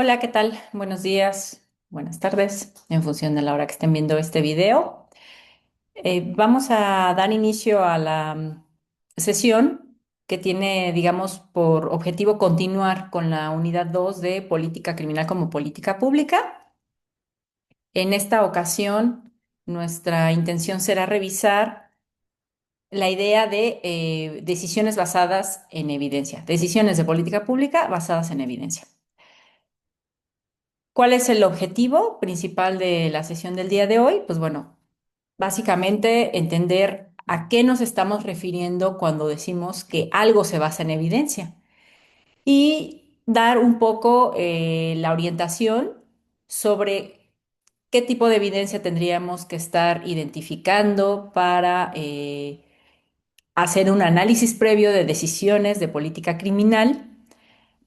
Hola, ¿qué tal? Buenos días, buenas tardes, en función de la hora que estén viendo este video. Vamos a dar inicio a la sesión que tiene, digamos, por objetivo continuar con la unidad 2 de política criminal como política pública. En esta ocasión, nuestra intención será revisar la idea de decisiones basadas en evidencia, decisiones de política pública basadas en evidencia. ¿Cuál es el objetivo principal de la sesión del día de hoy? Pues bueno, básicamente entender a qué nos estamos refiriendo cuando decimos que algo se basa en evidencia y dar un poco la orientación sobre qué tipo de evidencia tendríamos que estar identificando para hacer un análisis previo de decisiones de política criminal.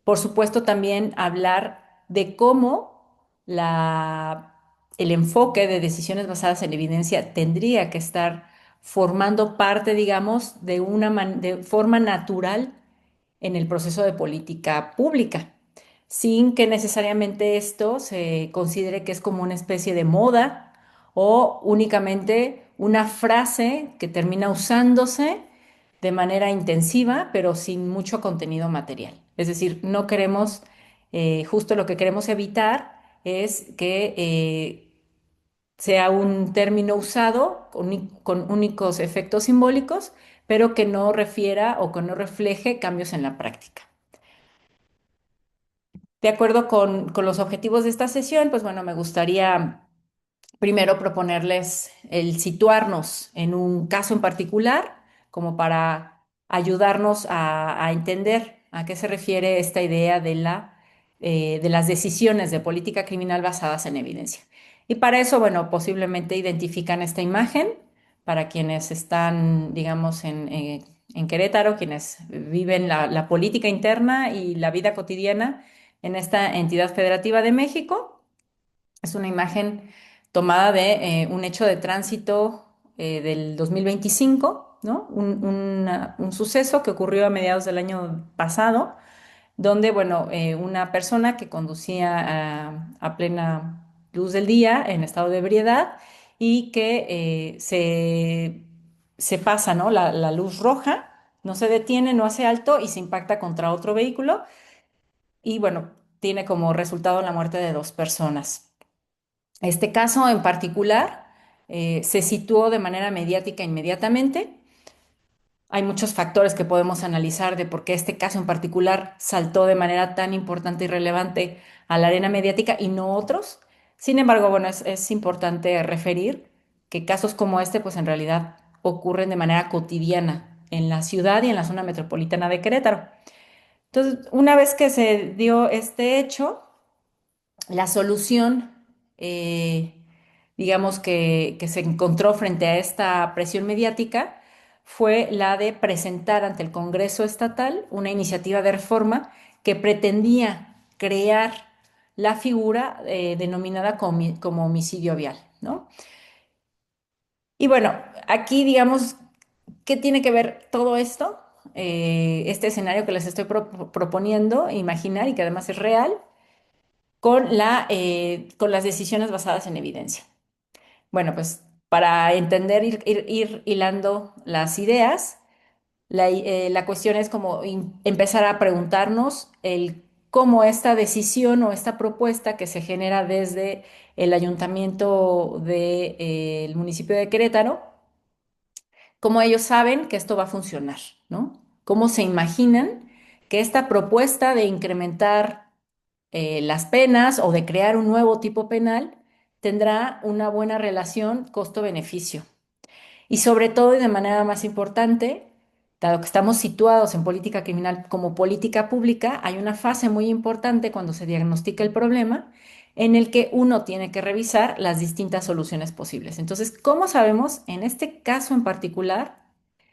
Por supuesto, también hablar de cómo el enfoque de decisiones basadas en evidencia tendría que estar formando parte, digamos, de forma natural en el proceso de política pública, sin que necesariamente esto se considere que es como una especie de moda o únicamente una frase que termina usándose de manera intensiva, pero sin mucho contenido material. Es decir, no queremos, justo lo que queremos evitar es que sea un término usado con únicos efectos simbólicos, pero que no refiera o que no refleje cambios en la práctica. De acuerdo con los objetivos de esta sesión, pues bueno, me gustaría primero proponerles el situarnos en un caso en particular, como para ayudarnos a entender a qué se refiere esta idea de las decisiones de política criminal basadas en evidencia. Y para eso, bueno, posiblemente identifican esta imagen para quienes están, digamos, en Querétaro, quienes viven la política interna y la vida cotidiana en esta entidad federativa de México. Es una imagen tomada de un hecho de tránsito del 2025, ¿no? Un suceso que ocurrió a mediados del año pasado, donde, bueno, una persona que conducía a plena luz del día en estado de ebriedad y que se pasa, ¿no? La luz roja, no se detiene, no hace alto y se impacta contra otro vehículo y, bueno, tiene como resultado la muerte de dos personas. Este caso en particular se situó de manera mediática inmediatamente. Hay muchos factores que podemos analizar de por qué este caso en particular saltó de manera tan importante y relevante a la arena mediática y no otros. Sin embargo, bueno, es importante referir que casos como este, pues en realidad ocurren de manera cotidiana en la ciudad y en la zona metropolitana de Querétaro. Entonces, una vez que se dio este hecho, la solución, eh, digamos, que se encontró frente a esta presión mediática fue la de presentar ante el Congreso Estatal una iniciativa de reforma que pretendía crear la figura denominada como homicidio vial, ¿no? Y bueno, aquí, digamos, ¿qué tiene que ver todo esto? Este escenario que les estoy proponiendo, imaginar y que además es real, con las decisiones basadas en evidencia. Bueno, pues para entender, ir hilando las ideas, la cuestión es como empezar a preguntarnos el cómo esta decisión o esta propuesta que se genera desde el ayuntamiento del municipio de Querétaro, cómo ellos saben que esto va a funcionar, ¿no? ¿Cómo se imaginan que esta propuesta de incrementar las penas o de crear un nuevo tipo penal tendrá una buena relación costo-beneficio? Y sobre todo, y de manera más importante, dado que estamos situados en política criminal como política pública, hay una fase muy importante cuando se diagnostica el problema en el que uno tiene que revisar las distintas soluciones posibles. Entonces, ¿cómo sabemos en este caso en particular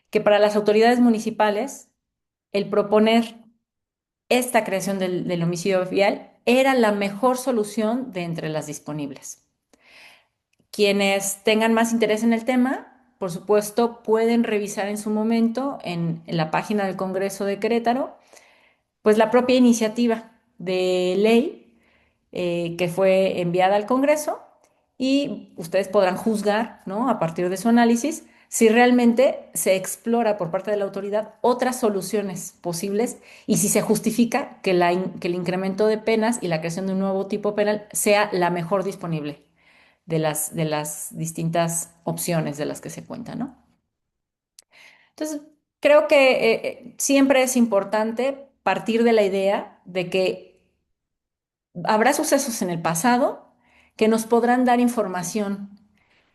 que para las autoridades municipales el proponer esta creación del homicidio vial era la mejor solución de entre las disponibles? Quienes tengan más interés en el tema, por supuesto, pueden revisar en su momento en la página del Congreso de Querétaro, pues la propia iniciativa de ley que fue enviada al Congreso y ustedes podrán juzgar, ¿no? A partir de su análisis, si realmente se explora por parte de la autoridad otras soluciones posibles y si se justifica que, que el incremento de penas y la creación de un nuevo tipo penal sea la mejor disponible de las distintas opciones de las que se cuenta, ¿no? Entonces, creo que siempre es importante partir de la idea de que habrá sucesos en el pasado que nos podrán dar información,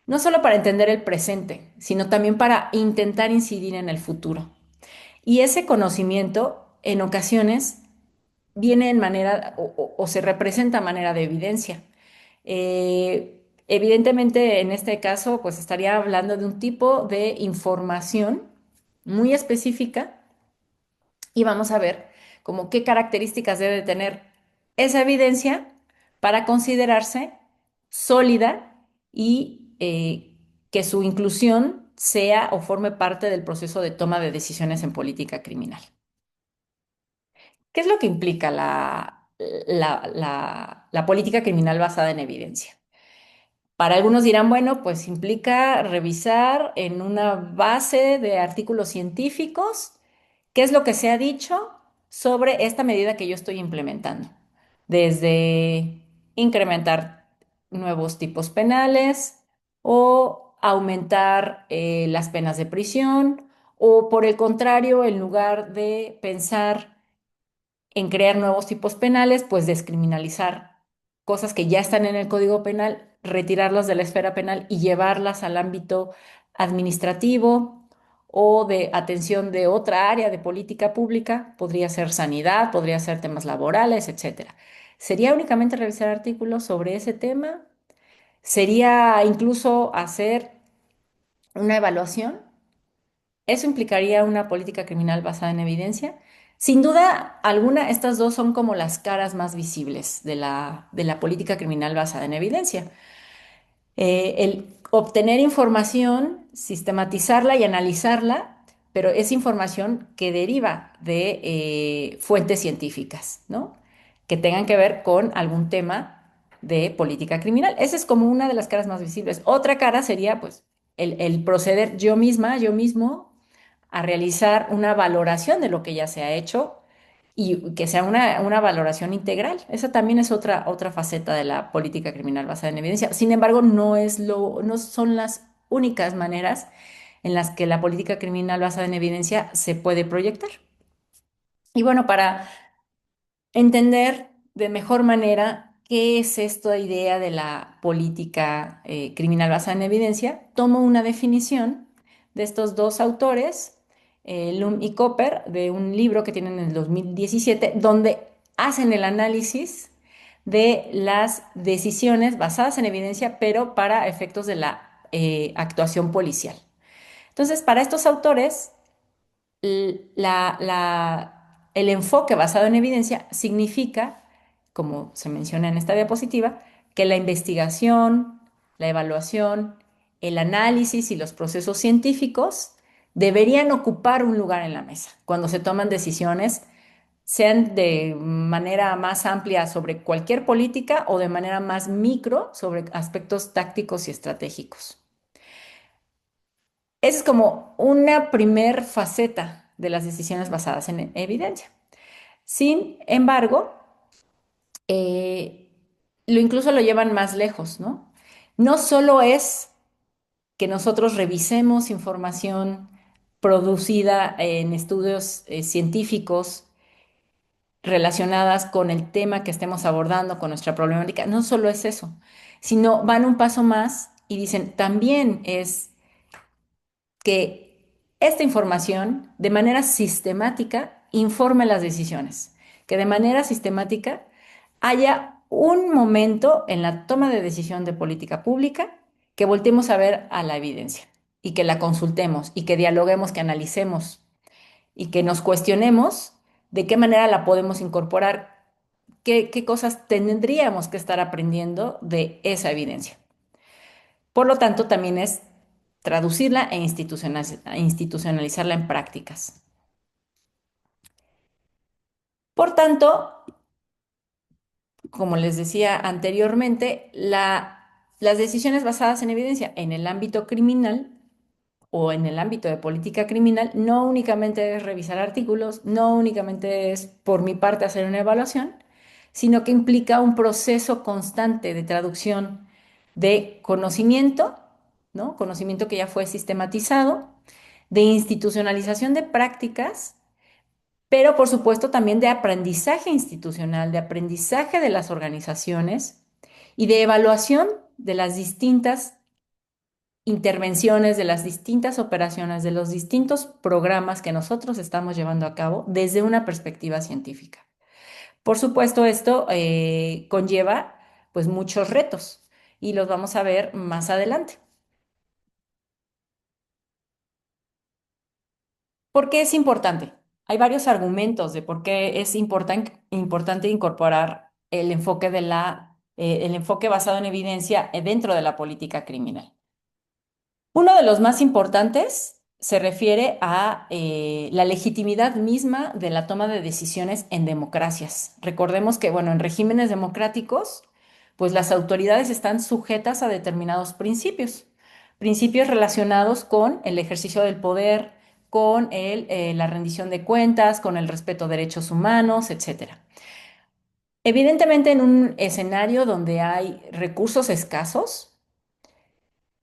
no solo para entender el presente, sino también para intentar incidir en el futuro. Y ese conocimiento, en ocasiones, viene en manera o se representa a manera de evidencia. Evidentemente, en este caso, pues estaría hablando de un tipo de información muy específica y vamos a ver como qué características debe tener esa evidencia para considerarse sólida y que su inclusión sea o forme parte del proceso de toma de decisiones en política criminal. ¿Qué es lo que implica la política criminal basada en evidencia? Para algunos dirán, bueno, pues implica revisar en una base de artículos científicos qué es lo que se ha dicho sobre esta medida que yo estoy implementando, desde incrementar nuevos tipos penales o aumentar las penas de prisión, o por el contrario, en lugar de pensar en crear nuevos tipos penales, pues descriminalizar cosas que ya están en el Código Penal, retirarlas de la esfera penal y llevarlas al ámbito administrativo o de atención de otra área de política pública, podría ser sanidad, podría ser temas laborales, etcétera. ¿Sería únicamente revisar artículos sobre ese tema? ¿Sería incluso hacer una evaluación? ¿Eso implicaría una política criminal basada en evidencia? Sin duda alguna, estas dos son como las caras más visibles de la política criminal basada en evidencia. El obtener información, sistematizarla y analizarla, pero es información que deriva de fuentes científicas, ¿no? Que tengan que ver con algún tema de política criminal. Esa es como una de las caras más visibles. Otra cara sería, pues, el proceder yo misma, yo mismo, a realizar una valoración de lo que ya se ha hecho y que sea una valoración integral. Esa también es otra faceta de la política criminal basada en evidencia. Sin embargo, no son las únicas maneras en las que la política criminal basada en evidencia se puede proyectar. Y bueno, para entender de mejor manera qué es esta idea de la política criminal basada en evidencia, tomo una definición de estos dos autores, Lum y Cooper, de un libro que tienen en el 2017, donde hacen el análisis de las decisiones basadas en evidencia, pero para efectos de la actuación policial. Entonces, para estos autores, el enfoque basado en evidencia significa, como se menciona en esta diapositiva, que la investigación, la evaluación, el análisis y los procesos científicos deberían ocupar un lugar en la mesa cuando se toman decisiones, sean de manera más amplia sobre cualquier política o de manera más micro sobre aspectos tácticos y estratégicos. Esa es como una primer faceta de las decisiones basadas en evidencia. Sin embargo, eh, lo incluso lo llevan más lejos, ¿no? No solo es que nosotros revisemos información producida en estudios científicos relacionadas con el tema que estemos abordando, con nuestra problemática, no solo es eso, sino van un paso más y dicen, también es que esta información de manera sistemática informe las decisiones, que de manera sistemática haya un momento en la toma de decisión de política pública que volteemos a ver a la evidencia y que la consultemos y que dialoguemos, que analicemos y que nos cuestionemos de qué manera la podemos incorporar, qué cosas tendríamos que estar aprendiendo de esa evidencia. Por lo tanto, también es traducirla e institucionalizarla en prácticas. Por tanto, como les decía anteriormente, las decisiones basadas en evidencia en el ámbito criminal o en el ámbito de política criminal no únicamente es revisar artículos, no únicamente es por mi parte hacer una evaluación, sino que implica un proceso constante de traducción de conocimiento, ¿no? Conocimiento que ya fue sistematizado, de institucionalización de prácticas, pero por supuesto también de aprendizaje institucional, de aprendizaje de las organizaciones y de evaluación de las distintas intervenciones, de las distintas operaciones, de los distintos programas que nosotros estamos llevando a cabo desde una perspectiva científica. Por supuesto, esto conlleva pues muchos retos y los vamos a ver más adelante. ¿Por qué es importante? Hay varios argumentos de por qué es importante incorporar el enfoque el enfoque basado en evidencia dentro de la política criminal. Uno de los más importantes se refiere a la legitimidad misma de la toma de decisiones en democracias. Recordemos que, bueno, en regímenes democráticos, pues las autoridades están sujetas a determinados principios, principios relacionados con el ejercicio del poder, con la rendición de cuentas, con el respeto a derechos humanos, etcétera. Evidentemente, en un escenario donde hay recursos escasos,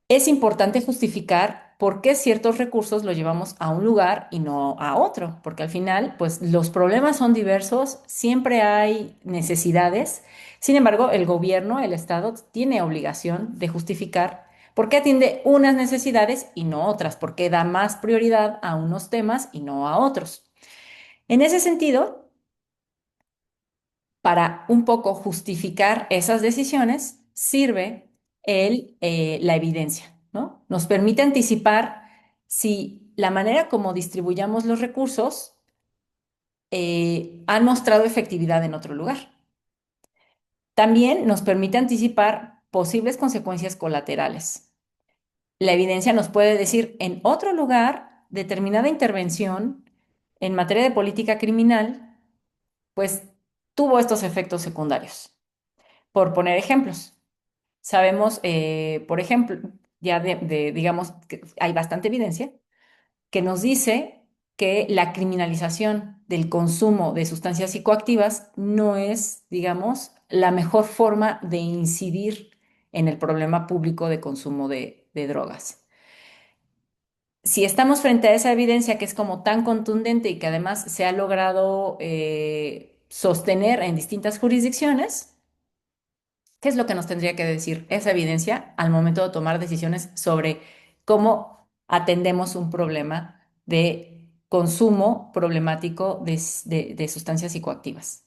es importante justificar por qué ciertos recursos los llevamos a un lugar y no a otro, porque al final, pues los problemas son diversos, siempre hay necesidades. Sin embargo, el gobierno, el Estado, tiene obligación de justificar por qué atiende unas necesidades y no otras, por qué da más prioridad a unos temas y no a otros. En ese sentido, para un poco justificar esas decisiones, sirve la evidencia, ¿no? Nos permite anticipar si la manera como distribuyamos los recursos han mostrado efectividad en otro lugar. También nos permite anticipar posibles consecuencias colaterales. La evidencia nos puede decir en otro lugar determinada intervención en materia de política criminal, pues tuvo estos efectos secundarios. Por poner ejemplos. Sabemos, por ejemplo, ya digamos, que hay bastante evidencia que nos dice que la criminalización del consumo de sustancias psicoactivas no es, digamos, la mejor forma de incidir en el problema público de consumo de drogas. Si estamos frente a esa evidencia que es como tan contundente y que además se ha logrado sostener en distintas jurisdicciones, ¿qué es lo que nos tendría que decir esa evidencia al momento de tomar decisiones sobre cómo atendemos un problema de consumo problemático de sustancias psicoactivas?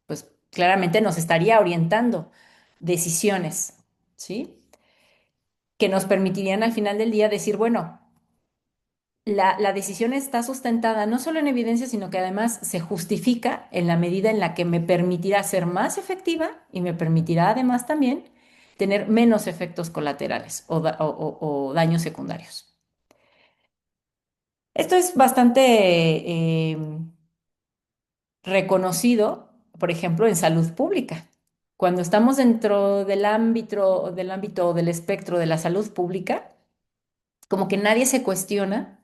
Pues claramente nos estaría orientando decisiones, ¿sí? Que nos permitirían al final del día decir, bueno, la decisión está sustentada no solo en evidencia, sino que además se justifica en la medida en la que me permitirá ser más efectiva y me permitirá además también tener menos efectos colaterales o daños secundarios. Esto es bastante reconocido, por ejemplo, en salud pública. Cuando estamos dentro del ámbito del espectro de la salud pública, como que nadie se cuestiona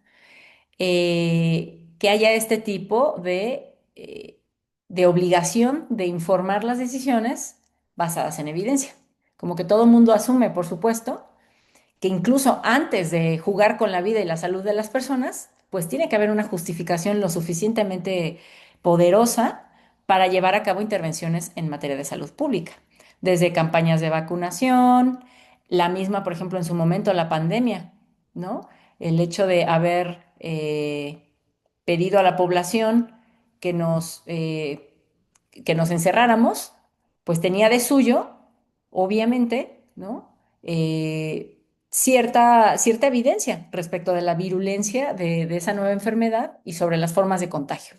que haya este tipo de obligación de informar las decisiones basadas en evidencia. Como que todo el mundo asume, por supuesto, que incluso antes de jugar con la vida y la salud de las personas, pues tiene que haber una justificación lo suficientemente poderosa para llevar a cabo intervenciones en materia de salud pública, desde campañas de vacunación, la misma, por ejemplo, en su momento la pandemia, ¿no? El hecho de haber pedido a la población que que nos encerráramos, pues tenía de suyo, obviamente, ¿no? Cierta evidencia respecto de la virulencia de esa nueva enfermedad y sobre las formas de contagio.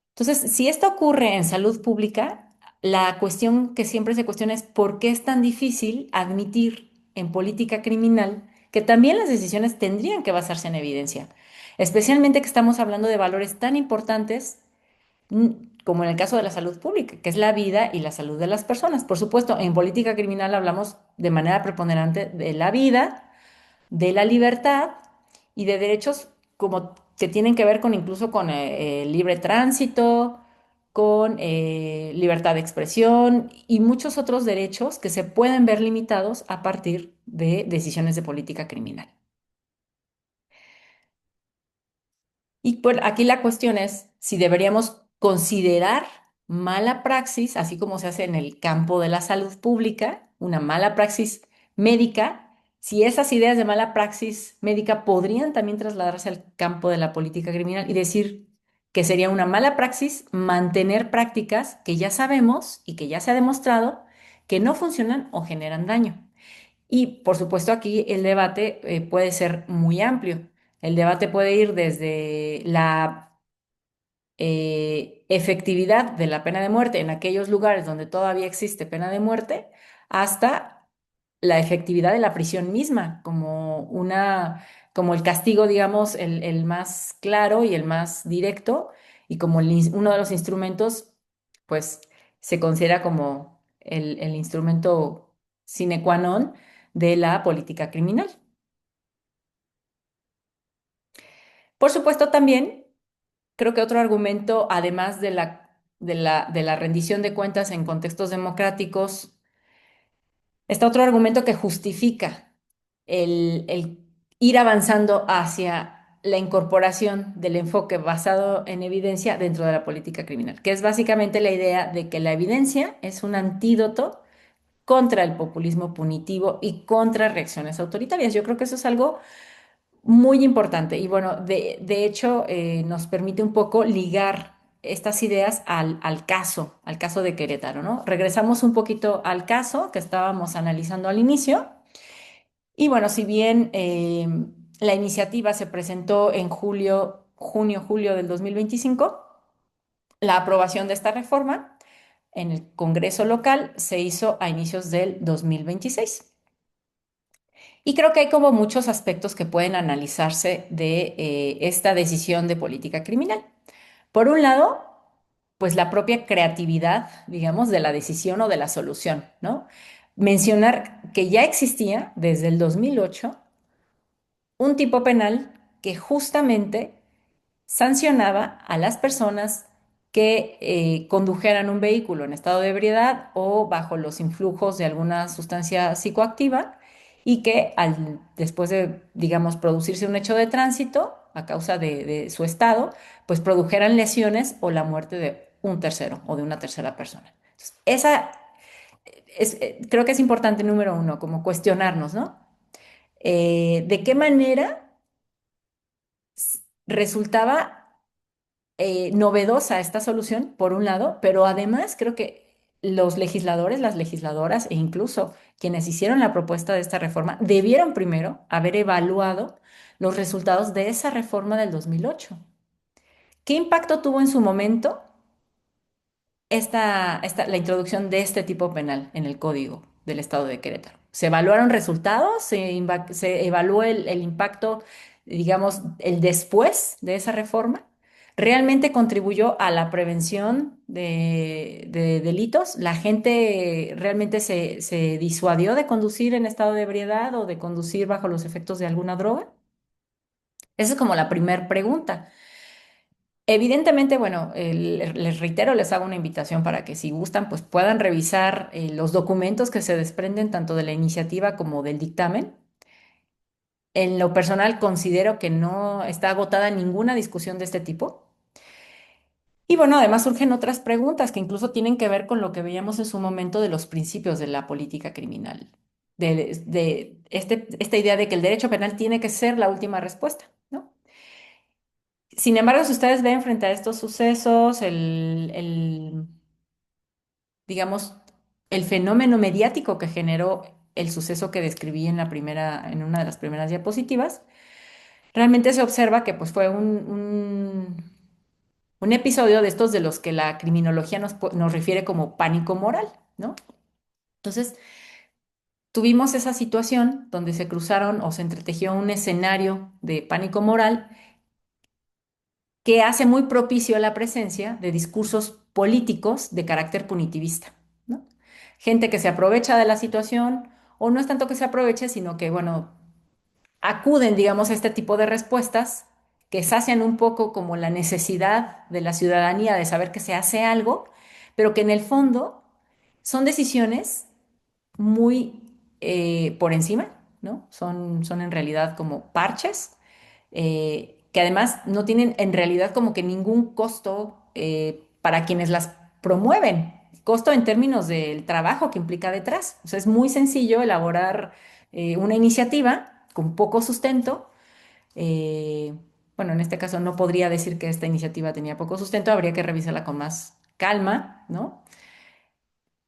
Entonces, si esto ocurre en salud pública, la cuestión que siempre se cuestiona es por qué es tan difícil admitir en política criminal que también las decisiones tendrían que basarse en evidencia, especialmente que estamos hablando de valores tan importantes como en el caso de la salud pública, que es la vida y la salud de las personas. Por supuesto, en política criminal hablamos de manera preponderante de la vida, de la libertad y de derechos como que tienen que ver con incluso con libre tránsito, con libertad de expresión y muchos otros derechos que se pueden ver limitados a partir de decisiones de política criminal. Y pues aquí la cuestión es si deberíamos considerar mala praxis, así como se hace en el campo de la salud pública, una mala praxis médica, si esas ideas de mala praxis médica podrían también trasladarse al campo de la política criminal y decir que sería una mala praxis mantener prácticas que ya sabemos y que ya se ha demostrado que no funcionan o generan daño. Y por supuesto aquí el debate puede ser muy amplio. El debate puede ir desde la efectividad de la pena de muerte en aquellos lugares donde todavía existe pena de muerte hasta la efectividad de la prisión misma como como el castigo, digamos, el más claro y el más directo y como uno de los instrumentos, pues se considera como el instrumento sine qua non de la política criminal. Por supuesto, también creo que otro argumento, además de de la rendición de cuentas en contextos democráticos, está otro argumento que justifica el ir avanzando hacia la incorporación del enfoque basado en evidencia dentro de la política criminal, que es básicamente la idea de que la evidencia es un antídoto contra el populismo punitivo y contra reacciones autoritarias. Yo creo que eso es algo muy importante y bueno, de hecho nos permite un poco ligar estas ideas al caso de Querétaro, ¿no? Regresamos un poquito al caso que estábamos analizando al inicio y bueno, si bien la iniciativa se presentó en julio del 2025, la aprobación de esta reforma en el Congreso local se hizo a inicios del 2026. Y creo que hay como muchos aspectos que pueden analizarse de esta decisión de política criminal. Por un lado, pues la propia creatividad, digamos, de la decisión o de la solución, ¿no? Mencionar que ya existía desde el 2008 un tipo penal que justamente sancionaba a las personas que condujeran un vehículo en estado de ebriedad o bajo los influjos de alguna sustancia psicoactiva y que después de, digamos, producirse un hecho de tránsito a causa de su estado, pues produjeran lesiones o la muerte de un tercero o de una tercera persona. Entonces, creo que es importante, número uno, como cuestionarnos, ¿no? ¿De qué manera resultaba novedosa esta solución, por un lado, pero además creo que los legisladores, las legisladoras e incluso quienes hicieron la propuesta de esta reforma debieron primero haber evaluado los resultados de esa reforma del 2008? ¿Qué impacto tuvo en su momento la introducción de este tipo penal en el Código del Estado de Querétaro? ¿Se evaluaron resultados? Se evaluó el impacto, digamos, el después de esa reforma? ¿Realmente contribuyó a la prevención de delitos? ¿La gente realmente se disuadió de conducir en estado de ebriedad o de conducir bajo los efectos de alguna droga? Esa es como la primera pregunta. Evidentemente, bueno, les reitero, les hago una invitación para que si gustan, pues puedan revisar los documentos que se desprenden tanto de la iniciativa como del dictamen. En lo personal, considero que no está agotada ninguna discusión de este tipo. Y bueno, además surgen otras preguntas que incluso tienen que ver con lo que veíamos en su momento de los principios de la política criminal, esta idea de que el derecho penal tiene que ser la última respuesta, ¿no? Sin embargo, si ustedes ven frente a estos sucesos, digamos, el fenómeno mediático que generó el suceso que describí en en una de las primeras diapositivas, realmente se observa que pues fue un episodio de estos de los que la criminología nos refiere como pánico moral, ¿no? Entonces, tuvimos esa situación donde se cruzaron o se entretejió un escenario de pánico moral que hace muy propicio la presencia de discursos políticos de carácter punitivista, ¿no? Gente que se aprovecha de la situación, o no es tanto que se aproveche, sino que, bueno, acuden, digamos, a este tipo de respuestas que sacian un poco como la necesidad de la ciudadanía de saber que se hace algo, pero que en el fondo son decisiones muy por encima, ¿no? Son en realidad como parches, que además no tienen en realidad como que ningún costo para quienes las promueven, costo en términos del trabajo que implica detrás. O sea, es muy sencillo elaborar una iniciativa con poco sustento. eh, bueno, en este caso no podría decir que esta iniciativa tenía poco sustento, habría que revisarla con más calma, ¿no?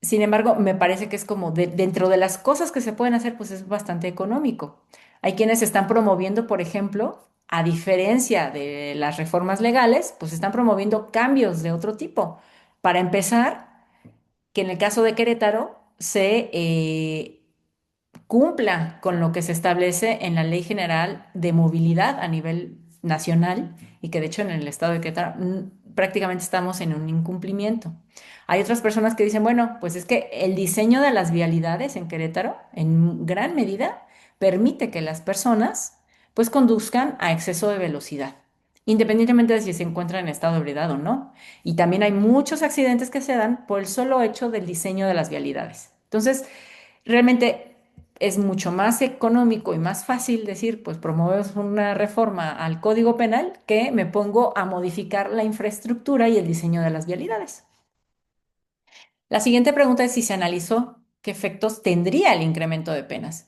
Sin embargo, me parece que es como dentro de las cosas que se pueden hacer, pues es bastante económico. Hay quienes están promoviendo, por ejemplo, a diferencia de las reformas legales, pues están promoviendo cambios de otro tipo. Para empezar, que en el caso de Querétaro se cumpla con lo que se establece en la Ley General de Movilidad a nivel nacional y que de hecho en el estado de Querétaro prácticamente estamos en un incumplimiento. Hay otras personas que dicen, bueno, pues es que el diseño de las vialidades en Querétaro en gran medida permite que las personas pues conduzcan a exceso de velocidad, independientemente de si se encuentran en estado de ebriedad o no. Y también hay muchos accidentes que se dan por el solo hecho del diseño de las vialidades. Entonces, realmente es mucho más económico y más fácil decir, pues promueves una reforma al Código Penal que me pongo a modificar la infraestructura y el diseño de las vialidades. La siguiente pregunta es si se analizó qué efectos tendría el incremento de penas.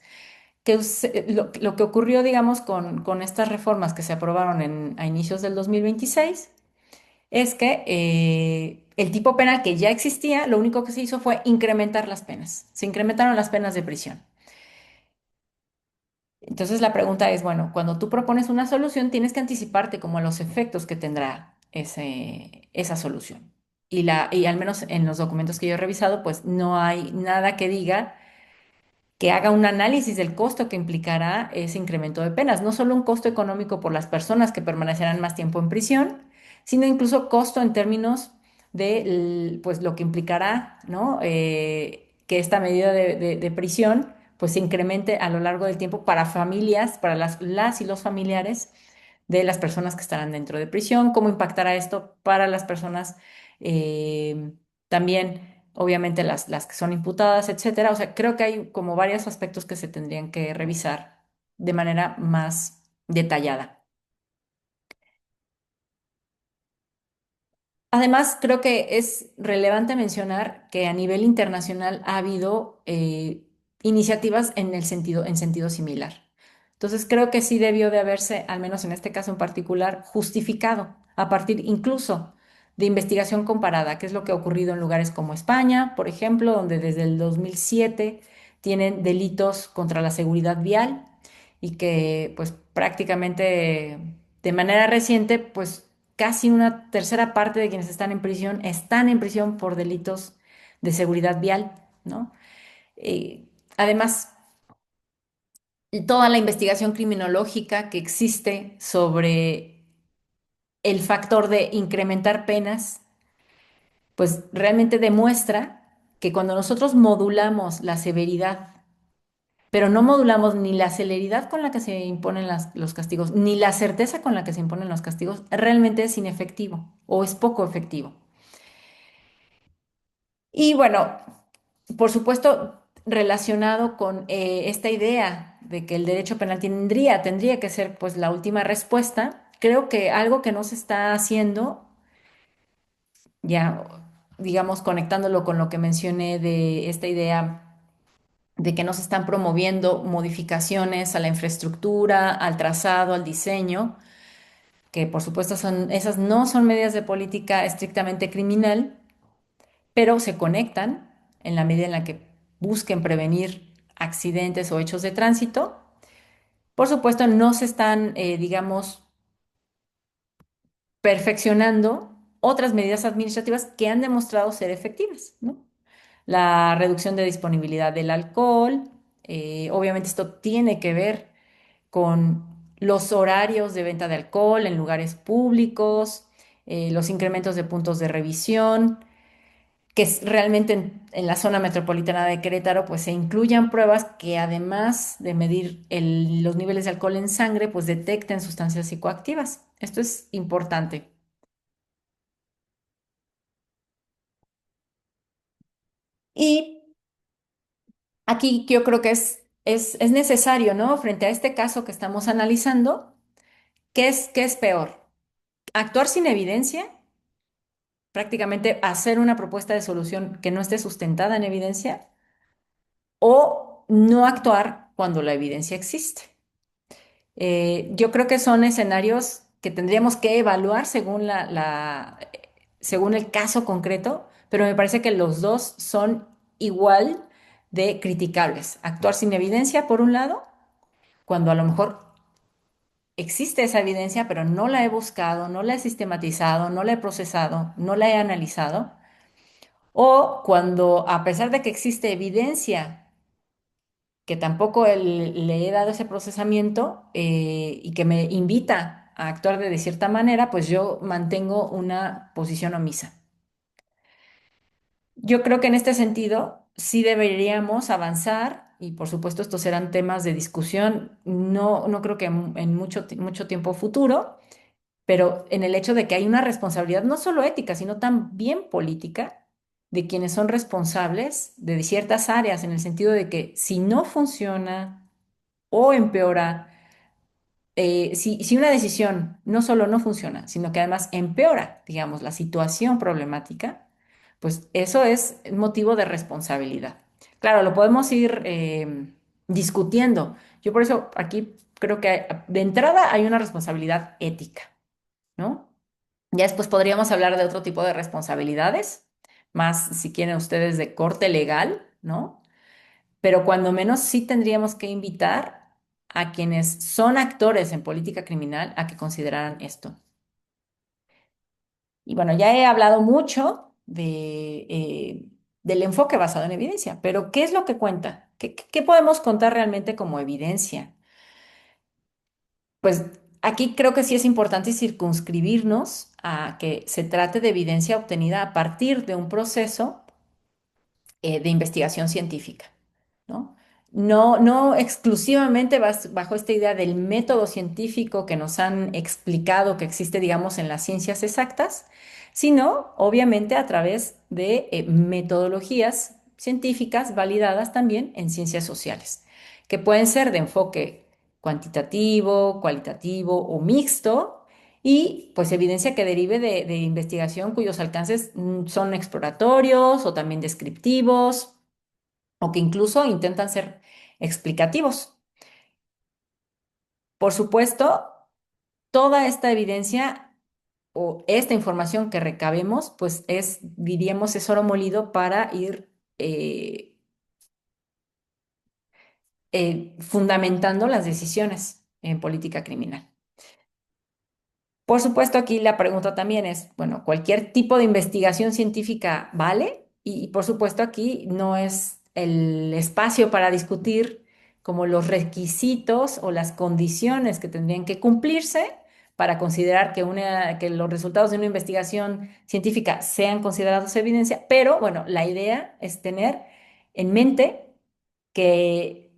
Lo que ocurrió, digamos, con estas reformas que se aprobaron a inicios del 2026 es que el tipo penal que ya existía, lo único que se hizo fue incrementar las penas. Se incrementaron las penas de prisión. Entonces la pregunta es, bueno, cuando tú propones una solución, tienes que anticiparte como a los efectos que tendrá esa solución. Y al menos en los documentos que yo he revisado, pues no hay nada que diga que haga un análisis del costo que implicará ese incremento de penas. No solo un costo económico por las personas que permanecerán más tiempo en prisión, sino incluso costo en términos de pues, lo que implicará, ¿no? Que esta medida de prisión pues, se incremente a lo largo del tiempo para familias, para las y los familiares de las personas que estarán dentro de prisión, cómo impactará esto para las personas también obviamente las que son imputadas, etcétera. O sea, creo que hay como varios aspectos que se tendrían que revisar de manera más detallada. Además, creo que es relevante mencionar que a nivel internacional ha habido iniciativas en sentido similar. Entonces, creo que sí debió de haberse, al menos en este caso en particular, justificado a partir incluso de investigación comparada, que es lo que ha ocurrido en lugares como España, por ejemplo, donde desde el 2007 tienen delitos contra la seguridad vial y que pues prácticamente de manera reciente pues casi una tercera parte de quienes están en prisión por delitos de seguridad vial, ¿no? Además, toda la investigación criminológica que existe sobre el factor de incrementar penas, pues realmente demuestra que cuando nosotros modulamos la severidad, pero no modulamos ni la celeridad con la que se imponen los castigos, ni la certeza con la que se imponen los castigos, realmente es inefectivo o es poco efectivo. Y bueno, por supuesto, relacionado con esta idea de que el derecho penal tendría que ser pues la última respuesta, creo que algo que no se está haciendo, ya digamos conectándolo con lo que mencioné de esta idea de que no se están promoviendo modificaciones a la infraestructura, al trazado, al diseño, que por supuesto esas no son medidas de política estrictamente criminal, pero se conectan en la medida en la que busquen prevenir accidentes o hechos de tránsito. Por supuesto, no se están, digamos, perfeccionando otras medidas administrativas que han demostrado ser efectivas, ¿no? La reducción de disponibilidad del alcohol, obviamente esto tiene que ver con los horarios de venta de alcohol en lugares públicos, los incrementos de puntos de revisión, realmente en la zona metropolitana de Querétaro, pues se incluyan pruebas que además de medir los niveles de alcohol en sangre, pues detecten sustancias psicoactivas. Esto es importante. Y aquí yo creo que es necesario, ¿no? Frente a este caso que estamos analizando, qué es peor? ¿Actuar sin evidencia? Prácticamente hacer una propuesta de solución que no esté sustentada en evidencia o no actuar cuando la evidencia existe. Yo creo que son escenarios que tendríamos que evaluar según según el caso concreto, pero me parece que los dos son igual de criticables. Actuar sin evidencia, por un lado, cuando a lo mejor existe esa evidencia, pero no la he buscado, no la he sistematizado, no la he procesado, no la he analizado. O cuando, a pesar de que existe evidencia, que tampoco le he dado ese procesamiento y que me invita a actuar de cierta manera, pues yo mantengo una posición omisa. Yo creo que en este sentido sí deberíamos avanzar y por supuesto estos serán temas de discusión, no creo que en mucho tiempo futuro, pero en el hecho de que hay una responsabilidad no solo ética, sino también política de quienes son responsables de ciertas áreas, en el sentido de que si no funciona o empeora, si una decisión no solo no funciona, sino que además empeora, digamos, la situación problemática, pues eso es motivo de responsabilidad. Claro, lo podemos ir discutiendo. Yo por eso aquí creo que de entrada hay una responsabilidad ética, ¿no? Ya después podríamos hablar de otro tipo de responsabilidades, más si quieren ustedes de corte legal, ¿no? Pero cuando menos sí tendríamos que invitar a quienes son actores en política criminal a que consideraran esto. Y bueno, ya he hablado mucho del enfoque basado en evidencia, pero ¿qué es lo que cuenta? ¿Qué podemos contar realmente como evidencia? Pues aquí creo que sí es importante circunscribirnos a que se trate de evidencia obtenida a partir de un proceso de investigación científica, ¿no? No exclusivamente bajo esta idea del método científico que nos han explicado que existe, digamos, en las ciencias exactas, sino obviamente a través de metodologías científicas validadas también en ciencias sociales, que pueden ser de enfoque cuantitativo, cualitativo o mixto, y pues evidencia que derive de investigación cuyos alcances son exploratorios o también descriptivos o que incluso intentan ser explicativos. Por supuesto, toda esta evidencia o esta información que recabemos, pues diríamos, es oro molido para ir fundamentando las decisiones en política criminal. Por supuesto, aquí la pregunta también es, bueno, ¿cualquier tipo de investigación científica vale? Y por supuesto, aquí no es el espacio para discutir como los requisitos o las condiciones que tendrían que cumplirse para considerar que los resultados de una investigación científica sean considerados evidencia, pero bueno, la idea es tener en mente que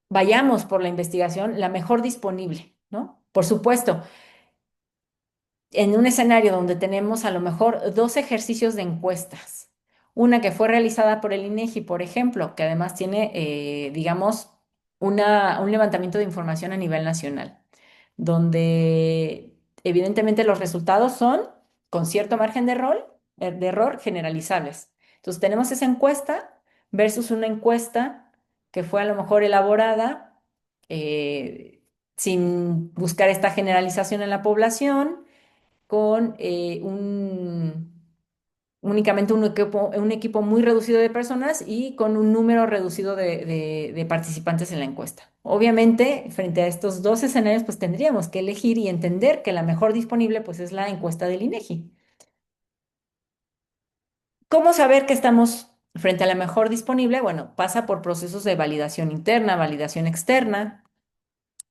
vayamos por la investigación la mejor disponible, ¿no? Por supuesto, en un escenario donde tenemos a lo mejor dos ejercicios de encuestas, una que fue realizada por el INEGI, por ejemplo, que además tiene, digamos, un levantamiento de información a nivel nacional, donde evidentemente los resultados son con cierto margen de error generalizables. Entonces tenemos esa encuesta versus una encuesta que fue a lo mejor elaborada sin buscar esta generalización en la población con únicamente un equipo muy reducido de personas y con un número reducido de participantes en la encuesta. Obviamente, frente a estos dos escenarios, pues tendríamos que elegir y entender que la mejor disponible, pues es la encuesta del INEGI. ¿Cómo saber que estamos frente a la mejor disponible? Bueno, pasa por procesos de validación interna, validación externa,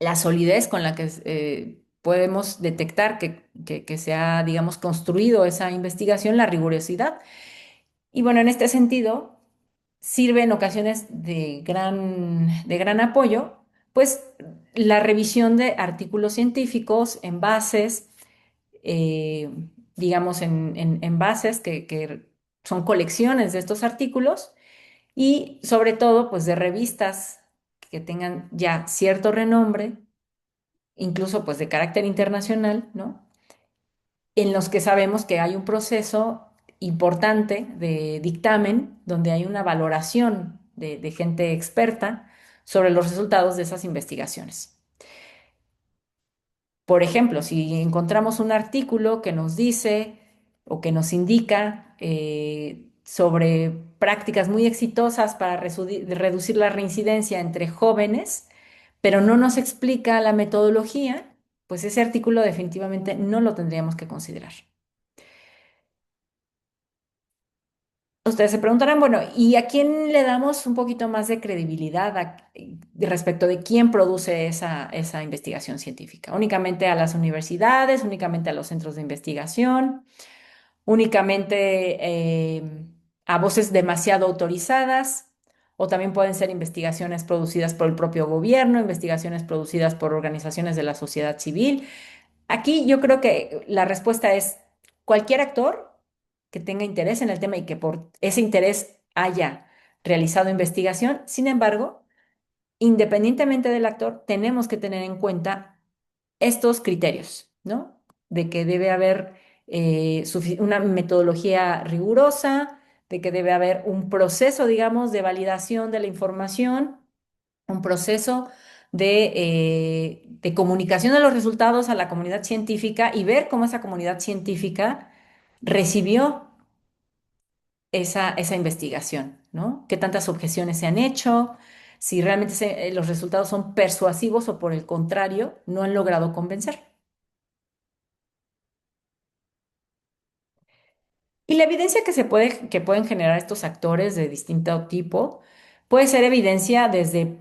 la solidez con la que podemos detectar que se ha, digamos, construido esa investigación, la rigurosidad. Y bueno, en este sentido, sirve en ocasiones de gran apoyo, pues la revisión de artículos científicos en bases, eh, digamos, en bases que son colecciones de estos artículos y sobre todo, pues de revistas que tengan ya cierto renombre, incluso pues de carácter internacional, ¿no? En los que sabemos que hay un proceso importante de dictamen donde hay una valoración de gente experta sobre los resultados de esas investigaciones. Por ejemplo, si encontramos un artículo que nos dice o que nos indica sobre prácticas muy exitosas para reducir la reincidencia entre jóvenes, pero no nos explica la metodología, pues ese artículo definitivamente no lo tendríamos que considerar. Ustedes se preguntarán, bueno, ¿y a quién le damos un poquito más de credibilidad respecto de quién produce esa investigación científica? ¿Únicamente a las universidades, únicamente a los centros de investigación, únicamente a voces demasiado autorizadas? ¿O también pueden ser investigaciones producidas por el propio gobierno, investigaciones producidas por organizaciones de la sociedad civil? Aquí yo creo que la respuesta es cualquier actor que tenga interés en el tema y que por ese interés haya realizado investigación. Sin embargo, independientemente del actor, tenemos que tener en cuenta estos criterios, ¿no? De que debe haber una metodología rigurosa, de que debe haber un proceso, digamos, de validación de la información, un proceso de comunicación de los resultados a la comunidad científica y ver cómo esa comunidad científica recibió esa investigación, ¿no? ¿Qué tantas objeciones se han hecho? Si realmente los resultados son persuasivos o por el contrario, no han logrado convencer. Y la evidencia que pueden generar estos actores de distinto tipo puede ser evidencia desde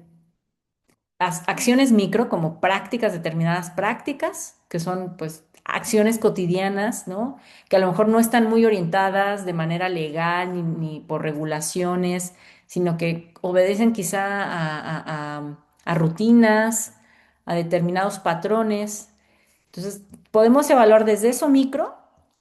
acciones micro como prácticas, determinadas prácticas, que son pues acciones cotidianas, ¿no? Que a lo mejor no están muy orientadas de manera legal ni por regulaciones, sino que obedecen quizá a rutinas, a determinados patrones. Entonces, podemos evaluar desde eso micro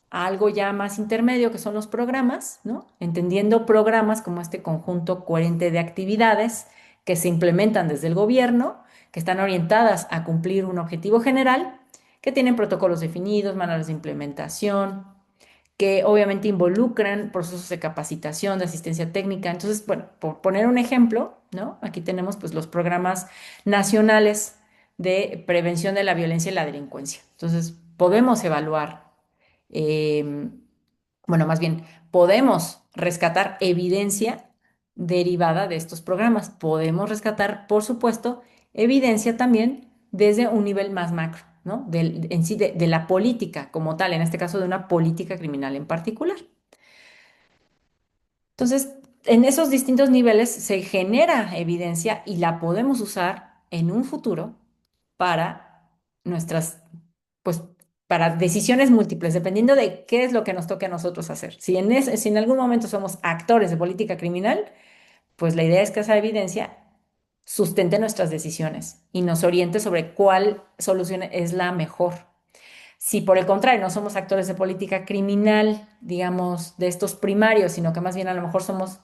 a algo ya más intermedio, que son los programas, ¿no? Entendiendo programas como este conjunto coherente de actividades que se implementan desde el gobierno, que están orientadas a cumplir un objetivo general, que tienen protocolos definidos, manuales de implementación, que obviamente involucran procesos de capacitación, de asistencia técnica. Entonces, bueno, por poner un ejemplo, ¿no? Aquí tenemos pues los programas nacionales de prevención de la violencia y la delincuencia. Entonces, podemos evaluar, eh, bueno, más bien, podemos rescatar evidencia derivada de estos programas. Podemos rescatar, por supuesto, evidencia también desde un nivel más macro, ¿no? En sí, de la política como tal, en este caso de una política criminal en particular. Entonces, en esos distintos niveles se genera evidencia y la podemos usar en un futuro para nuestras, pues, para decisiones múltiples, dependiendo de qué es lo que nos toque a nosotros hacer. Si en algún momento somos actores de política criminal, pues la idea es que esa evidencia sustente nuestras decisiones y nos oriente sobre cuál solución es la mejor. Si por el contrario no somos actores de política criminal, digamos, de estos primarios, sino que más bien a lo mejor somos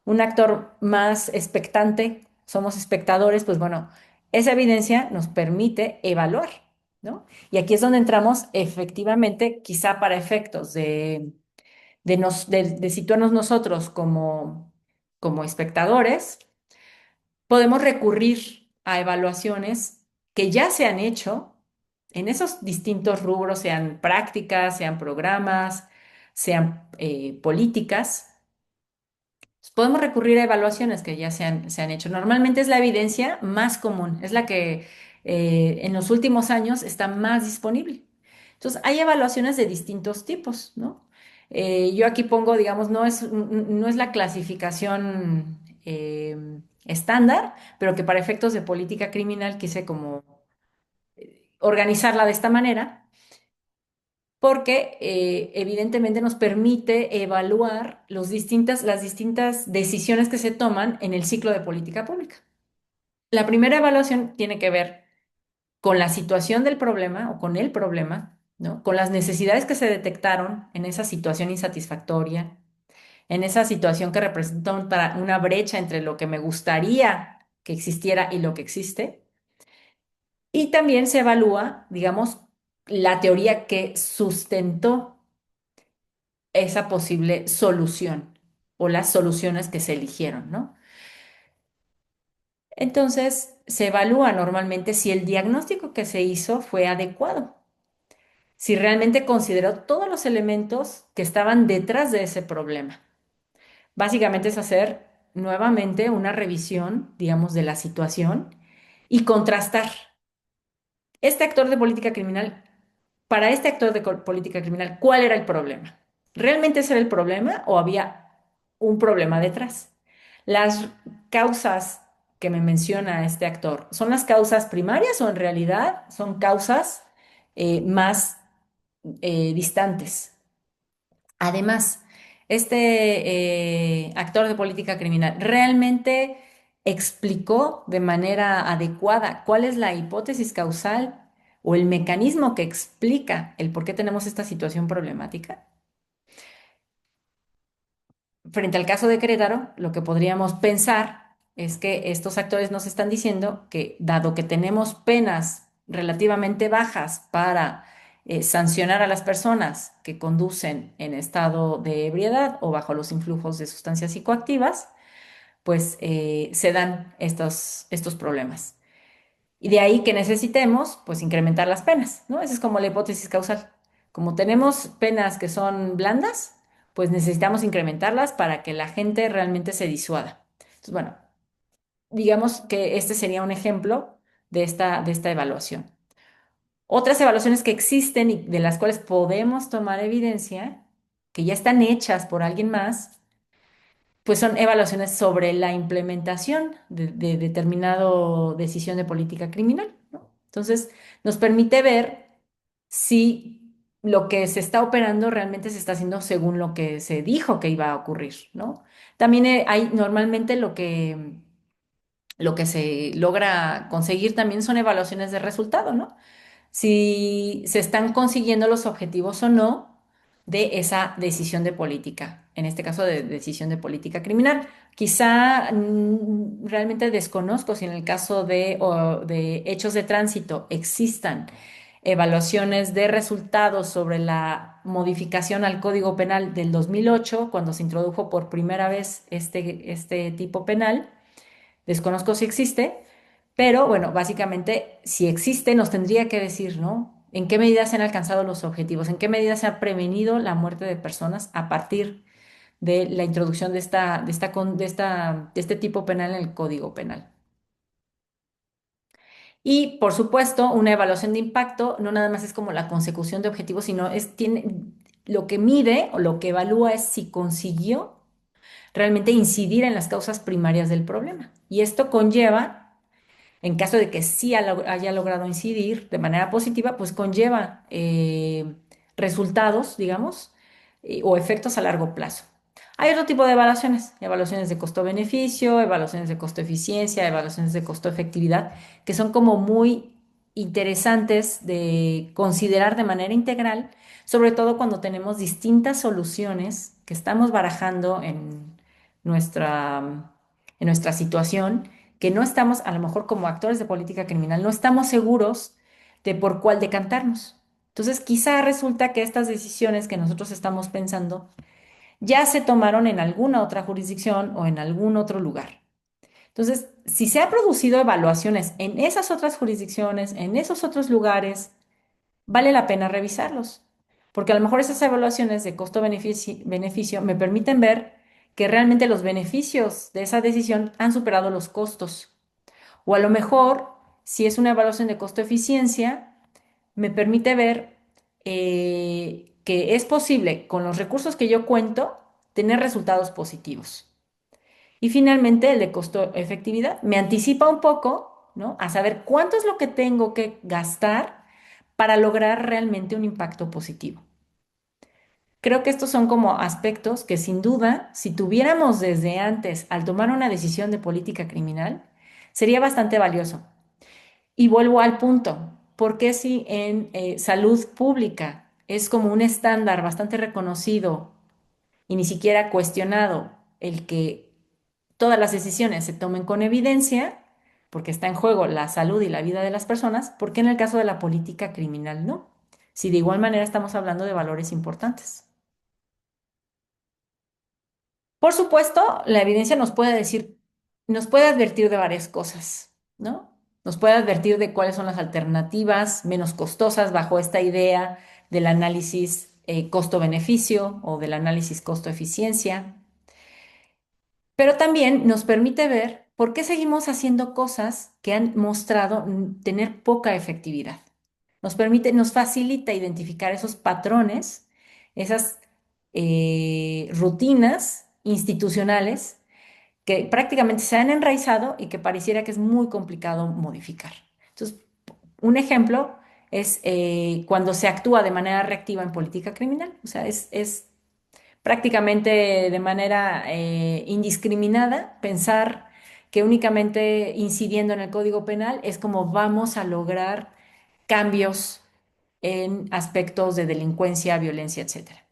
un actor más expectante, somos espectadores, pues bueno, esa evidencia nos permite evaluar, ¿no? Y aquí es donde entramos efectivamente, quizá para efectos de situarnos nosotros como espectadores, podemos recurrir a evaluaciones que ya se han hecho en esos distintos rubros, sean prácticas, sean programas, sean políticas. Podemos recurrir a evaluaciones que ya se han hecho. Normalmente es la evidencia más común, es la que en los últimos años está más disponible. Entonces, hay evaluaciones de distintos tipos, ¿no? Yo aquí pongo, digamos, no es la clasificación estándar, pero que para efectos de política criminal quise como organizarla de esta manera porque evidentemente nos permite evaluar las distintas decisiones que se toman en el ciclo de política pública. La primera evaluación tiene que ver con la situación del problema o con el problema, ¿no? Con las necesidades que se detectaron en esa situación insatisfactoria, en esa situación que representa una brecha entre lo que me gustaría que existiera y lo que existe. Y también se evalúa, digamos, la teoría que sustentó esa posible solución o las soluciones que se eligieron, ¿no? Entonces, se evalúa normalmente si el diagnóstico que se hizo fue adecuado, si realmente consideró todos los elementos que estaban detrás de ese problema. Básicamente es hacer nuevamente una revisión, digamos, de la situación y contrastar. Este actor de política criminal, para este actor de política criminal, ¿cuál era el problema? ¿Realmente ese era el problema o había un problema detrás? Las causas que me menciona este actor, ¿son las causas primarias o en realidad son causas más distantes? Además, este actor de política criminal realmente explicó de manera adecuada cuál es la hipótesis causal o el mecanismo que explica el por qué tenemos esta situación problemática. Frente al caso de Querétaro, lo que podríamos pensar es que estos actores nos están diciendo que, dado que tenemos penas relativamente bajas para sancionar a las personas que conducen en estado de ebriedad o bajo los influjos de sustancias psicoactivas, pues se dan estos problemas. Y de ahí que necesitemos, pues, incrementar las penas, ¿no? Esa es como la hipótesis causal. Como tenemos penas que son blandas, pues necesitamos incrementarlas para que la gente realmente se disuada. Entonces, bueno, digamos que este sería un ejemplo de esta evaluación. Otras evaluaciones que existen y de las cuales podemos tomar evidencia, que ya están hechas por alguien más, pues son evaluaciones sobre la implementación de determinado decisión de política criminal, ¿no? Entonces, nos permite ver si lo que se está operando realmente se está haciendo según lo que se dijo que iba a ocurrir, ¿no? También hay normalmente lo que se logra conseguir también son evaluaciones de resultado, ¿no? Si se están consiguiendo los objetivos o no de esa decisión de política, en este caso de decisión de política criminal. Quizá realmente desconozco si en el caso de hechos de tránsito existan evaluaciones de resultados sobre la modificación al Código Penal del 2008, cuando se introdujo por primera vez este tipo penal. Desconozco si existe, pero bueno, básicamente, si existe, nos tendría que decir, ¿no? ¿En qué medida se han alcanzado los objetivos? ¿En qué medida se ha prevenido la muerte de personas a partir de la introducción de este tipo penal en el Código Penal? Y, por supuesto, una evaluación de impacto no nada más es como la consecución de objetivos, sino lo que mide o lo que evalúa es si consiguió realmente incidir en las causas primarias del problema. Y esto conlleva, en caso de que sí haya logrado incidir de manera positiva, pues conlleva resultados, digamos, o efectos a largo plazo. Hay otro tipo de evaluaciones, evaluaciones de costo-beneficio, evaluaciones de costo-eficiencia, evaluaciones de costo-efectividad, que son como muy interesantes de considerar de manera integral, sobre todo cuando tenemos distintas soluciones que estamos barajando nuestra, en nuestra situación, que no estamos, a lo mejor como actores de política criminal, no estamos seguros de por cuál decantarnos. Entonces, quizá resulta que estas decisiones que nosotros estamos pensando ya se tomaron en alguna otra jurisdicción o en algún otro lugar. Entonces, si se han producido evaluaciones en esas otras jurisdicciones, en esos otros lugares, vale la pena revisarlos, porque a lo mejor esas evaluaciones de costo-beneficio me permiten ver que realmente los beneficios de esa decisión han superado los costos. O a lo mejor, si es una evaluación de costo-eficiencia, me permite ver que es posible, con los recursos que yo cuento, tener resultados positivos. Y finalmente, el de costo-efectividad me anticipa un poco, ¿no? A saber cuánto es lo que tengo que gastar para lograr realmente un impacto positivo. Creo que estos son como aspectos que sin duda, si tuviéramos desde antes al tomar una decisión de política criminal, sería bastante valioso. Y vuelvo al punto, ¿por qué si en salud pública es como un estándar bastante reconocido y ni siquiera cuestionado el que todas las decisiones se tomen con evidencia, porque está en juego la salud y la vida de las personas? ¿Por qué en el caso de la política criminal no? Si de igual manera estamos hablando de valores importantes. Por supuesto, la evidencia nos puede decir, nos puede advertir de varias cosas, ¿no? Nos puede advertir de cuáles son las alternativas menos costosas bajo esta idea del análisis costo-beneficio o del análisis costo-eficiencia, pero también nos permite ver por qué seguimos haciendo cosas que han mostrado tener poca efectividad. Nos permite, nos facilita identificar esos patrones, esas rutinas institucionales que prácticamente se han enraizado y que pareciera que es muy complicado modificar. Entonces, un ejemplo es cuando se actúa de manera reactiva en política criminal, o sea, es prácticamente de manera indiscriminada pensar que únicamente incidiendo en el Código Penal es como vamos a lograr cambios en aspectos de delincuencia, violencia, etcétera.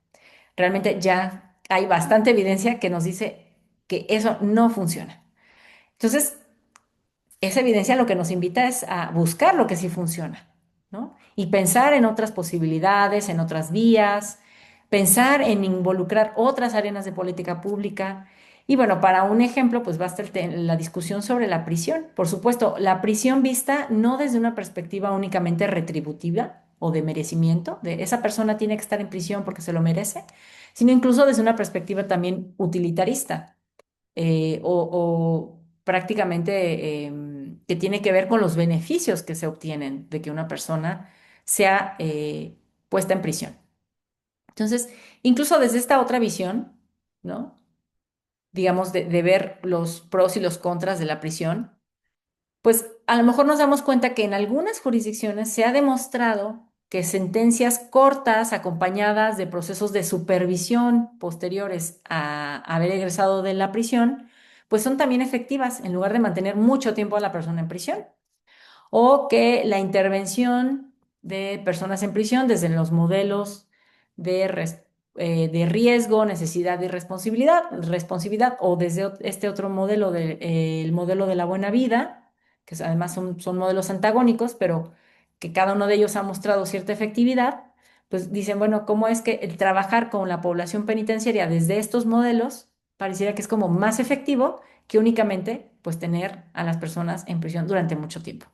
Realmente ya hay bastante evidencia que nos dice que eso no funciona. Entonces, esa evidencia lo que nos invita es a buscar lo que sí funciona, ¿no? Y pensar en otras posibilidades, en otras vías, pensar en involucrar otras arenas de política pública. Y bueno, para un ejemplo, pues va a estar la discusión sobre la prisión. Por supuesto, la prisión vista no desde una perspectiva únicamente retributiva o de merecimiento, de esa persona tiene que estar en prisión porque se lo merece, sino incluso desde una perspectiva también utilitarista o prácticamente que tiene que ver con los beneficios que se obtienen de que una persona sea puesta en prisión. Entonces, incluso desde esta otra visión, ¿no? Digamos, de ver los pros y los contras de la prisión, pues a lo mejor nos damos cuenta que en algunas jurisdicciones se ha demostrado que sentencias cortas acompañadas de procesos de supervisión posteriores a haber egresado de la prisión, pues son también efectivas en lugar de mantener mucho tiempo a la persona en prisión o que la intervención de personas en prisión desde los modelos de riesgo, necesidad y responsabilidad o desde este otro modelo, el modelo de la buena vida, que además son modelos antagónicos, pero que cada uno de ellos ha mostrado cierta efectividad, pues dicen, bueno, ¿cómo es que el trabajar con la población penitenciaria desde estos modelos pareciera que es como más efectivo que únicamente pues tener a las personas en prisión durante mucho tiempo?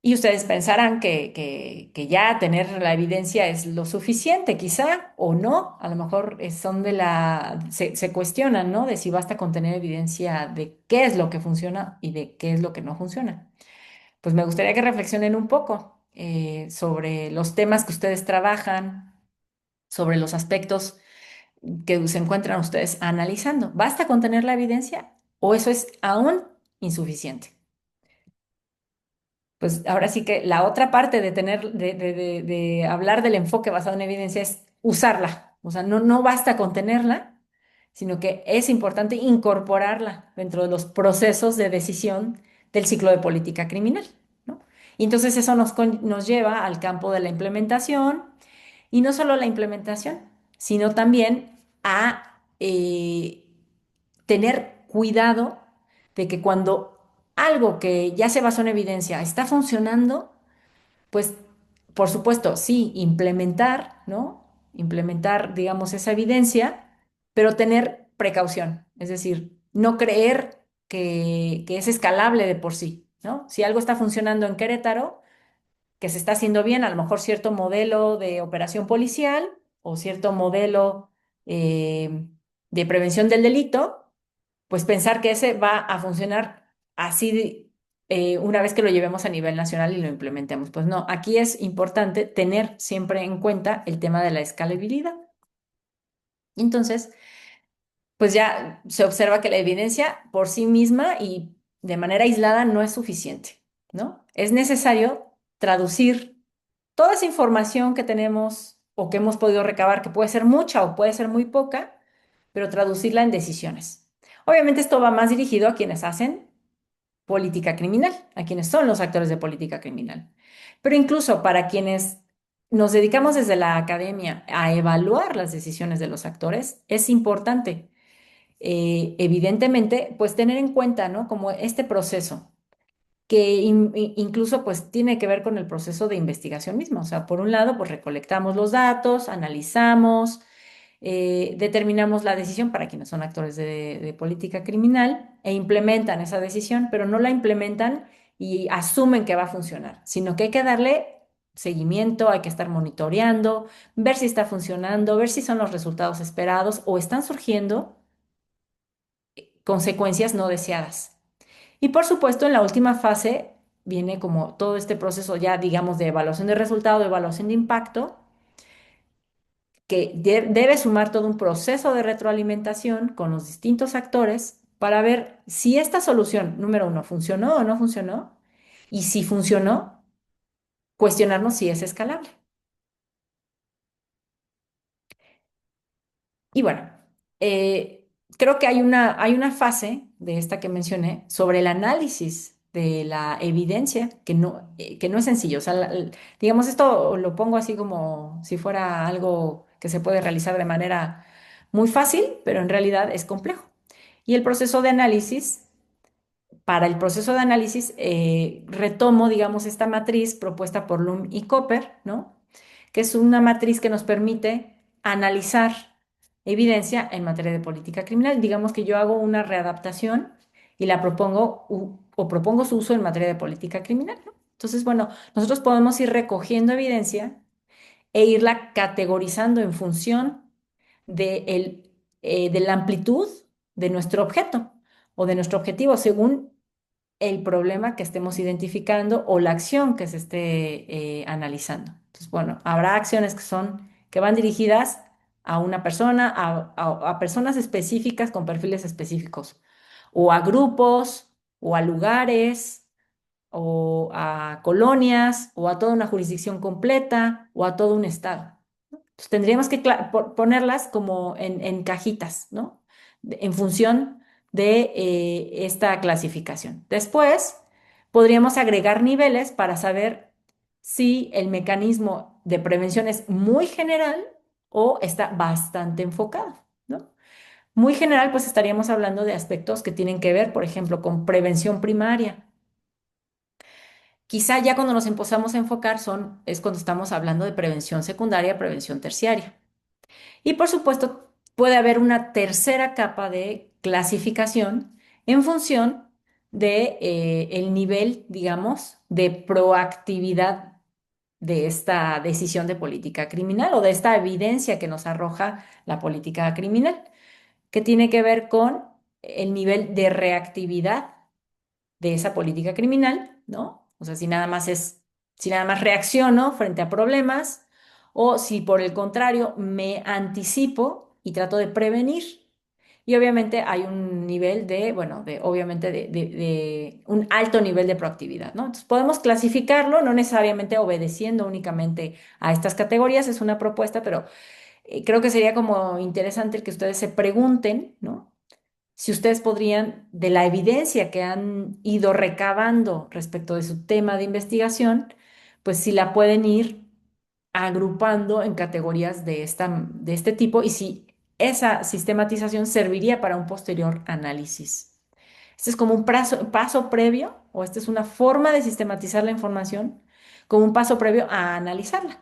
Y ustedes pensarán que ya tener la evidencia es lo suficiente, quizá, o no. A lo mejor son se cuestionan, ¿no? De si basta con tener evidencia de qué es lo que funciona y de qué es lo que no funciona. Pues me gustaría que reflexionen un poco sobre los temas que ustedes trabajan, sobre los aspectos que se encuentran ustedes analizando. ¿Basta con tener la evidencia o eso es aún insuficiente? Pues ahora sí que la otra parte de tener, de hablar del enfoque basado en evidencia es usarla. O sea, no basta con tenerla, sino que es importante incorporarla dentro de los procesos de decisión del ciclo de política criminal, ¿no? Y entonces eso nos lleva al campo de la implementación y no solo la implementación, sino también a tener cuidado de que cuando algo que ya se basó en evidencia está funcionando, pues por supuesto, sí, implementar, ¿no? Implementar, digamos, esa evidencia, pero tener precaución, es decir, no creer que es escalable de por sí, ¿no? Si algo está funcionando en Querétaro, que se está haciendo bien, a lo mejor cierto modelo de operación policial o cierto modelo de prevención del delito, pues pensar que ese va a funcionar así una vez que lo llevemos a nivel nacional y lo implementemos. Pues no, aquí es importante tener siempre en cuenta el tema de la escalabilidad. Entonces, pues ya se observa que la evidencia por sí misma y de manera aislada no es suficiente, ¿no? Es necesario traducir toda esa información que tenemos o que hemos podido recabar, que puede ser mucha o puede ser muy poca, pero traducirla en decisiones. Obviamente esto va más dirigido a quienes hacen política criminal, a quienes son los actores de política criminal. Pero incluso para quienes nos dedicamos desde la academia a evaluar las decisiones de los actores, es importante, evidentemente, pues tener en cuenta, ¿no? Como este proceso que incluso pues tiene que ver con el proceso de investigación mismo. O sea, por un lado, pues recolectamos los datos, analizamos, determinamos la decisión para quienes son actores de política criminal e implementan esa decisión, pero no la implementan y asumen que va a funcionar, sino que hay que darle seguimiento, hay que estar monitoreando, ver si está funcionando, ver si son los resultados esperados o están surgiendo consecuencias no deseadas. Y por supuesto, en la última fase viene como todo este proceso ya, digamos, de evaluación de resultado, de evaluación de impacto, que debe sumar todo un proceso de retroalimentación con los distintos actores para ver si esta solución, número uno, funcionó o no funcionó, y si funcionó, cuestionarnos si es escalable. Y bueno, eh, creo que hay una fase de esta que mencioné sobre el análisis de la evidencia que no es sencillo. O sea, digamos, esto lo pongo así como si fuera algo que se puede realizar de manera muy fácil, pero en realidad es complejo. Y el proceso de análisis, para el proceso de análisis, retomo, digamos, esta matriz propuesta por Bloom y Copper, ¿no? Que es una matriz que nos permite analizar evidencia en materia de política criminal. Digamos que yo hago una readaptación y la propongo o propongo su uso en materia de política criminal, ¿no? Entonces, bueno, nosotros podemos ir recogiendo evidencia e irla categorizando en función de la amplitud de nuestro objeto o de nuestro objetivo, según el problema que estemos identificando o la acción que se esté analizando. Entonces, bueno, habrá acciones que van dirigidas a una persona, a personas específicas con perfiles específicos, o a grupos, o a lugares, o a colonias, o a toda una jurisdicción completa, o a todo un estado. Entonces, tendríamos que ponerlas como en cajitas, ¿no? En función de esta clasificación. Después, podríamos agregar niveles para saber si el mecanismo de prevención es muy general o está bastante enfocado, ¿no? Muy general, pues estaríamos hablando de aspectos que tienen que ver, por ejemplo, con prevención primaria. Quizá ya cuando nos empezamos a enfocar es cuando estamos hablando de prevención secundaria, prevención terciaria. Y por supuesto, puede haber una tercera capa de clasificación en función de el nivel, digamos, de proactividad de esta decisión de política criminal o de esta evidencia que nos arroja la política criminal, que tiene que ver con el nivel de reactividad de esa política criminal, ¿no? O sea, si nada más reacciono frente a problemas o si por el contrario me anticipo y trato de prevenir. Y obviamente hay un nivel de, bueno, obviamente de un alto nivel de proactividad, ¿no? Entonces podemos clasificarlo, no necesariamente obedeciendo únicamente a estas categorías, es una propuesta, pero creo que sería como interesante el que ustedes se pregunten, ¿no? Si ustedes podrían, de la evidencia que han ido recabando respecto de su tema de investigación, pues si la pueden ir agrupando en categorías de este tipo y si esa sistematización serviría para un posterior análisis. Este es como un paso previo, o esta es una forma de sistematizar la información como un paso previo a analizarla,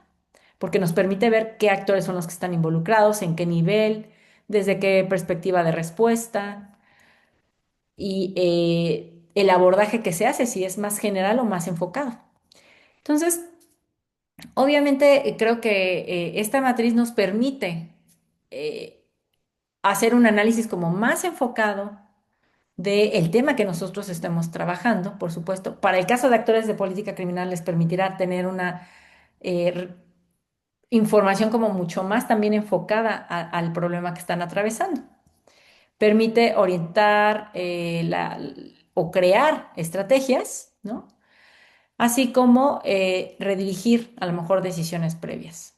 porque nos permite ver qué actores son los que están involucrados, en qué nivel, desde qué perspectiva de respuesta y el abordaje que se hace, si es más general o más enfocado. Entonces, obviamente, creo que esta matriz nos permite eh, hacer un análisis como más enfocado del tema que nosotros estemos trabajando, por supuesto. Para el caso de actores de política criminal les permitirá tener una información como mucho más también enfocada al problema que están atravesando. Permite orientar o crear estrategias, ¿no? así como redirigir a lo mejor decisiones previas.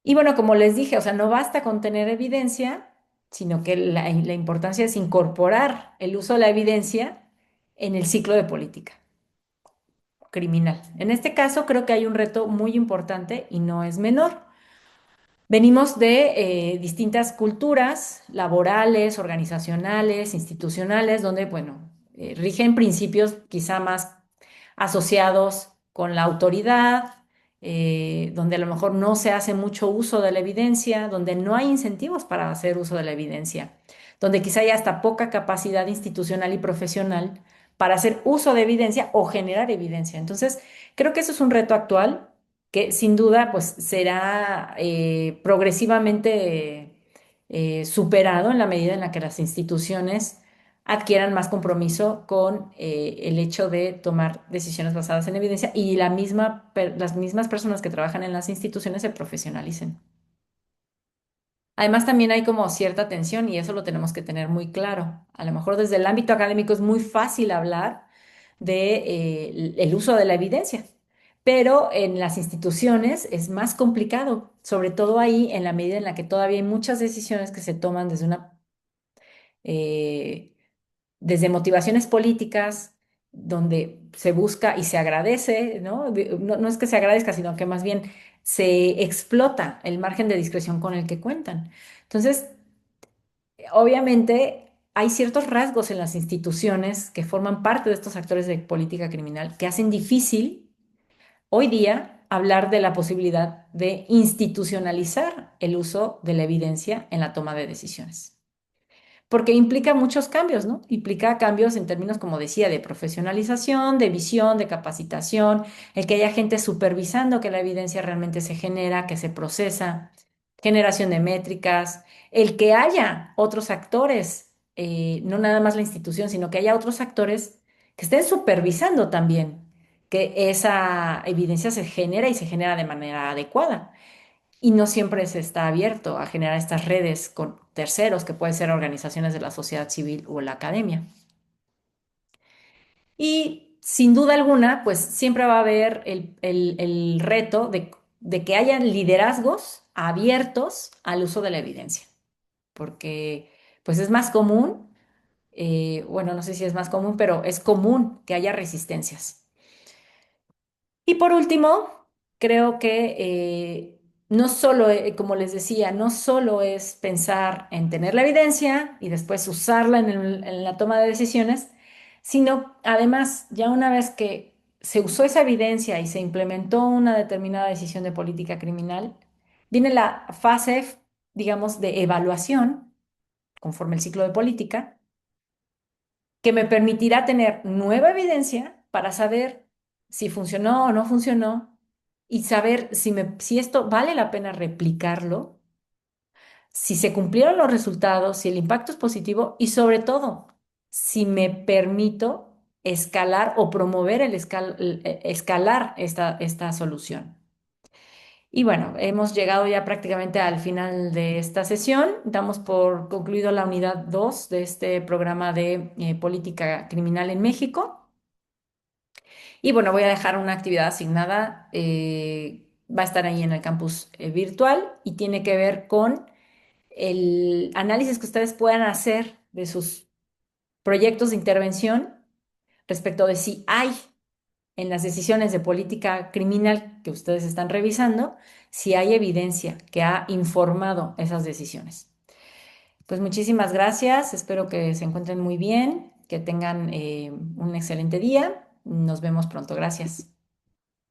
Y bueno, como les dije, o sea, no basta con tener evidencia, sino que la importancia es incorporar el uso de la evidencia en el ciclo de política criminal. En este caso, creo que hay un reto muy importante y no es menor. Venimos de distintas culturas laborales, organizacionales, institucionales, donde, bueno, rigen principios quizá más asociados con la autoridad, donde a lo mejor no se hace mucho uso de la evidencia, donde no hay incentivos para hacer uso de la evidencia, donde quizá hay hasta poca capacidad institucional y profesional para hacer uso de evidencia o generar evidencia. Entonces, creo que eso es un reto actual que sin duda pues será progresivamente superado en la medida en la que las instituciones adquieran más compromiso con el hecho de tomar decisiones basadas en evidencia y las mismas personas que trabajan en las instituciones se profesionalicen. Además, también hay como cierta tensión y eso lo tenemos que tener muy claro. A lo mejor desde el ámbito académico es muy fácil hablar de, el uso de la evidencia, pero en las instituciones es más complicado, sobre todo ahí en la medida en la que todavía hay muchas decisiones que se toman eh, desde motivaciones políticas, donde se busca y se agradece, ¿no? No, no es que se agradezca, sino que más bien se explota el margen de discreción con el que cuentan. Entonces, obviamente, hay ciertos rasgos en las instituciones que forman parte de estos actores de política criminal que hacen difícil hoy día hablar de la posibilidad de institucionalizar el uso de la evidencia en la toma de decisiones porque implica muchos cambios, ¿no? Implica cambios en términos, como decía, de profesionalización, de visión, de capacitación, el que haya gente supervisando que la evidencia realmente se genera, que se procesa, generación de métricas, el que haya otros actores, no nada más la institución, sino que haya otros actores que estén supervisando también que esa evidencia se genera y se genera de manera adecuada. Y no siempre se está abierto a generar estas redes con terceros, que pueden ser organizaciones de la sociedad civil o la academia. Y sin duda alguna, pues siempre va a haber el reto de que hayan liderazgos abiertos al uso de la evidencia, porque pues es más común, bueno, no sé si es más común, pero es común que haya resistencias. Y por último, creo que no solo, como les decía, no solo es pensar en tener la evidencia y después usarla en la toma de decisiones, sino además, ya una vez que se usó esa evidencia y se implementó una determinada decisión de política criminal, viene la fase, digamos, de evaluación, conforme el ciclo de política que me permitirá tener nueva evidencia para saber si funcionó o no funcionó y saber si esto vale la pena replicarlo, si se cumplieron los resultados, si el impacto es positivo y sobre todo, si me permito escalar o promover escalar esta solución. Y bueno, hemos llegado ya prácticamente al final de esta sesión. Damos por concluido la unidad 2 de este programa de política criminal en México. Y bueno, voy a dejar una actividad asignada, va a estar ahí en el campus virtual y tiene que ver con el análisis que ustedes puedan hacer de sus proyectos de intervención respecto de si hay en las decisiones de política criminal que ustedes están revisando, si hay evidencia que ha informado esas decisiones. Pues muchísimas gracias, espero que se encuentren muy bien, que tengan un excelente día. Nos vemos pronto, gracias.